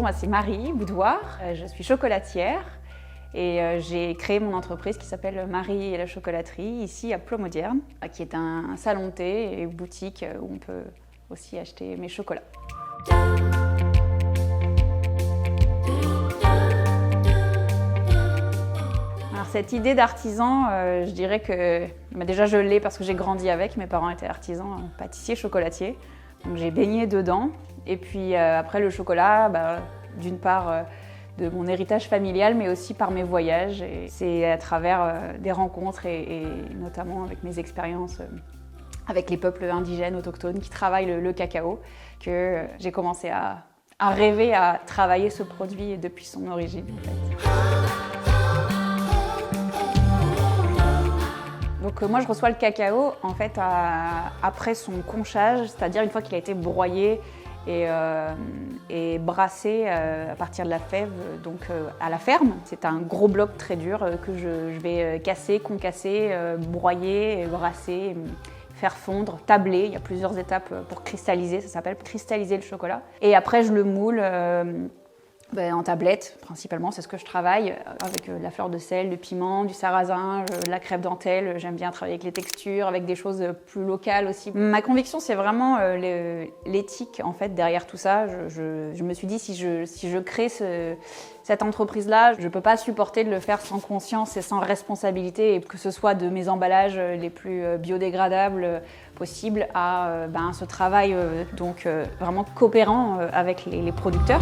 Bonjour, moi c'est Marie Boudoir, je suis chocolatière et j'ai créé mon entreprise qui s'appelle Marie et la chocolaterie ici à Plomodierne, qui est un salon de thé et boutique où on peut aussi acheter mes chocolats. Alors cette idée d'artisan, je dirais que déjà je l'ai parce que j'ai grandi avec, mes parents étaient artisans, pâtissiers, chocolatiers, donc j'ai baigné dedans. Et puis après le chocolat, d'une part de mon héritage familial, mais aussi par mes voyages. Et c'est à travers des rencontres et notamment avec mes expériences avec les peuples indigènes autochtones qui travaillent le cacao que j'ai commencé à rêver à travailler ce produit depuis son origine. En fait. Donc moi je reçois le cacao en fait après son conchage, c'est-à-dire une fois qu'il a été broyé et brassé à partir de la fève donc à la ferme. C'est un gros bloc très dur que je vais casser, concasser, broyer, brasser, faire fondre, tabler. Il y a plusieurs étapes pour cristalliser, ça s'appelle cristalliser le chocolat. Et après je le moule en tablette, principalement, c'est ce que je travaille, avec de la fleur de sel, du piment, du sarrasin, de la crêpe dentelle. J'aime bien travailler avec les textures, avec des choses plus locales aussi. Ma conviction, c'est vraiment l'éthique, en fait, derrière tout ça. Je me suis dit, si je crée cette entreprise-là, je ne peux pas supporter de le faire sans conscience et sans responsabilité, et que ce soit de mes emballages les plus biodégradables possibles à ce travail donc vraiment coopérant avec les producteurs.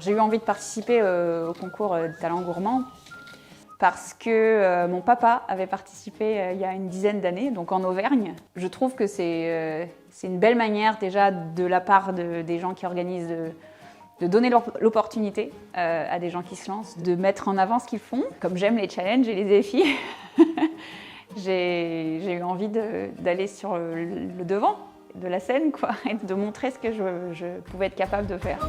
J'ai eu envie de participer au concours Talent Gourmand parce que mon papa avait participé il y a une dizaine d'années, donc en Auvergne. Je trouve que c'est une belle manière déjà de la part des gens qui organisent de donner l'opportunité à des gens qui se lancent, de mettre en avant ce qu'ils font. Comme j'aime les challenges et les défis, j'ai eu envie d'aller sur le devant de la scène, quoi, et de montrer ce que je pouvais être capable de faire.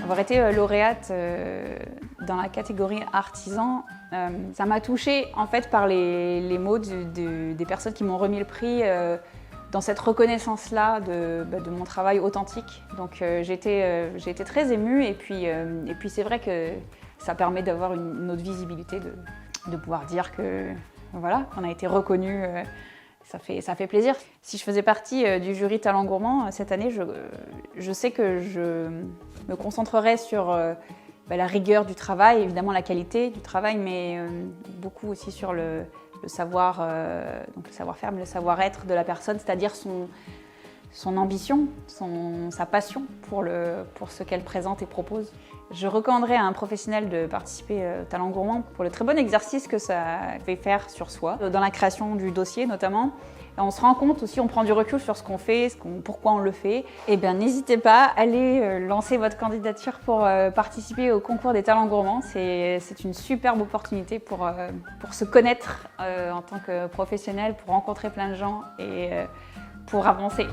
Avoir été lauréate dans la catégorie artisan, ça m'a touchée en fait par les mots des personnes qui m'ont remis le prix dans cette reconnaissance-là de mon travail authentique. Donc j'ai été très émue et puis c'est vrai que ça permet d'avoir une autre visibilité, de pouvoir dire que voilà, qu'on a été reconnu. Ça fait plaisir. Si je faisais partie du jury Talent Gourmand cette année, je sais que je me concentrerai sur la rigueur du travail, évidemment la qualité du travail, mais beaucoup aussi sur le savoir, donc le savoir-faire, mais le savoir-être de la personne, c'est-à-dire son ambition, sa passion pour ce qu'elle présente et propose. Je recommanderais à un professionnel de participer au Talent Gourmand pour le très bon exercice que ça fait faire sur soi, dans la création du dossier notamment. Et on se rend compte aussi, on prend du recul sur ce qu'on fait, pourquoi on le fait. Et bien n'hésitez pas, allez lancer votre candidature pour participer au concours des Talents Gourmands. C'est une superbe opportunité pour se connaître en tant que professionnel, pour rencontrer plein de gens et pour avancer.